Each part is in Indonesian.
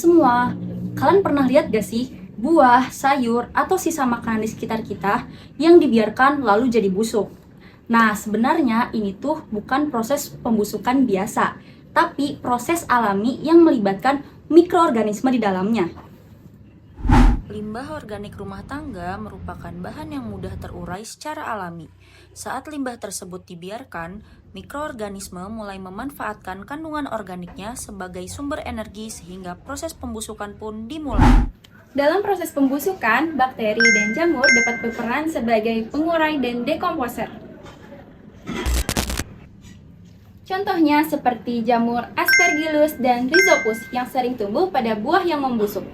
semua. Kalian pernah lihat gak sih buah, sayur, atau sisa makanan di sekitar kita yang dibiarkan lalu jadi busuk? Nah, sebenarnya ini tuh bukan proses pembusukan biasa, tapi proses alami yang melibatkan mikroorganisme di dalamnya. Limbah organik rumah tangga merupakan bahan yang mudah terurai secara alami. Saat limbah tersebut dibiarkan, mikroorganisme mulai memanfaatkan kandungan organiknya sebagai sumber energi sehingga proses pembusukan pun dimulai. Dalam proses pembusukan, bakteri dan jamur dapat berperan sebagai pengurai dan dekomposer. Contohnya seperti jamur Aspergillus dan Rhizopus yang sering tumbuh pada buah yang membusuk.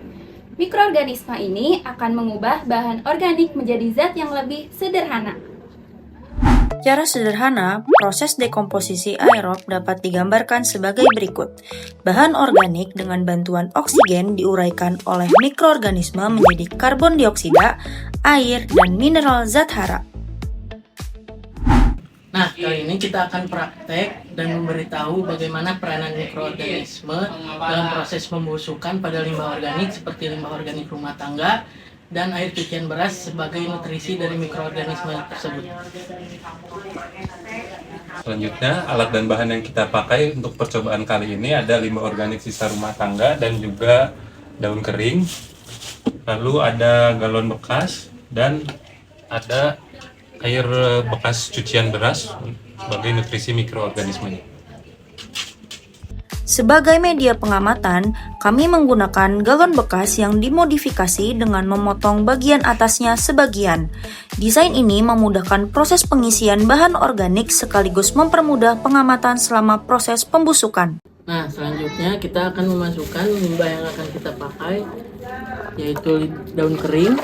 Mikroorganisme ini akan mengubah bahan organik menjadi zat yang lebih sederhana. Cara sederhana, proses dekomposisi aerob dapat digambarkan sebagai berikut. Bahan organik dengan bantuan oksigen diuraikan oleh mikroorganisme menjadi karbon dioksida, air, dan mineral zat hara. Nah, kali ini kita akan praktek dan memberitahu bagaimana peranan mikroorganisme dalam proses pembusukan pada limbah organik seperti limbah organik rumah tangga dan air cucian beras sebagai nutrisi dari mikroorganisme tersebut. Selanjutnya, alat dan bahan yang kita pakai untuk percobaan kali ini ada limbah organik sisa rumah tangga dan juga daun kering. Lalu ada galon bekas dan ada air bekas cucian beras sebagai nutrisi mikroorganismenya. Sebagai media pengamatan, kami menggunakan galon bekas yang dimodifikasi dengan memotong bagian atasnya sebagian. Desain ini memudahkan proses pengisian bahan organik sekaligus mempermudah pengamatan selama proses pembusukan. Nah, selanjutnya kita akan memasukkan limbah yang akan kita pakai, yaitu daun kering,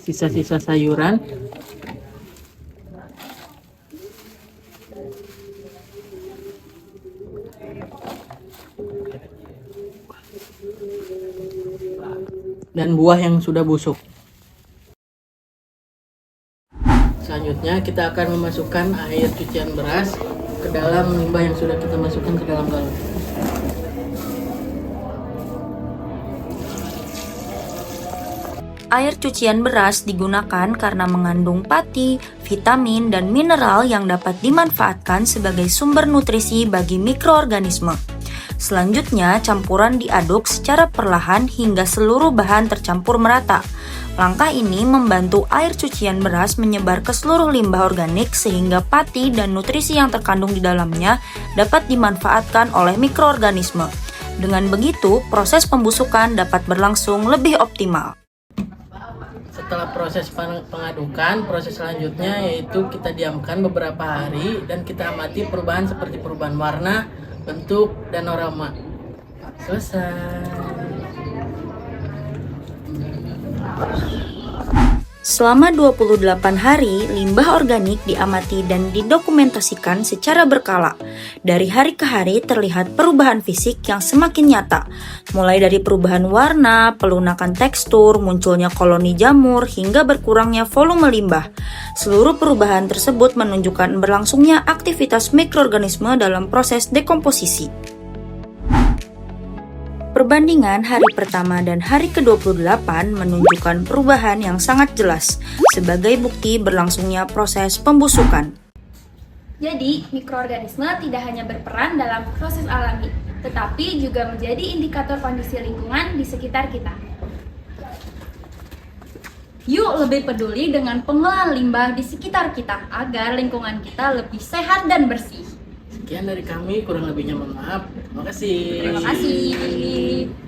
sisa-sisa sayuran, dan buah yang sudah busuk. Selanjutnya kita akan memasukkan air cucian beras ke dalam limbah yang sudah kita masukkan ke dalam galon. Air cucian beras digunakan karena mengandung pati, vitamin, dan mineral yang dapat dimanfaatkan sebagai sumber nutrisi bagi mikroorganisme. Selanjutnya, campuran diaduk secara perlahan hingga seluruh bahan tercampur merata. Langkah ini membantu air cucian beras menyebar ke seluruh limbah organik sehingga pati dan nutrisi yang terkandung di dalamnya dapat dimanfaatkan oleh mikroorganisme. Dengan begitu, proses pembusukan dapat berlangsung lebih optimal. Setelah proses pengadukan, proses selanjutnya yaitu kita diamkan beberapa hari dan kita amati perubahan seperti perubahan warna, bentuk, dan aroma. Selesai. Selama 28 hari, limbah organik diamati dan didokumentasikan secara berkala. Dari hari ke hari terlihat perubahan fisik yang semakin nyata, mulai dari perubahan warna, pelunakan tekstur, munculnya koloni jamur, hingga berkurangnya volume limbah. Seluruh perubahan tersebut menunjukkan berlangsungnya aktivitas mikroorganisme dalam proses dekomposisi. Perbandingan hari pertama dan hari ke-28 menunjukkan perubahan yang sangat jelas sebagai bukti berlangsungnya proses pembusukan. Jadi, mikroorganisme tidak hanya berperan dalam proses alami, tetapi juga menjadi indikator kondisi lingkungan di sekitar kita. Yuk lebih peduli dengan pengelolaan limbah di sekitar kita agar lingkungan kita lebih sehat dan bersih. Sekian dari kami, kurang lebihnya mohon maaf. Terima kasih. Terima kasih.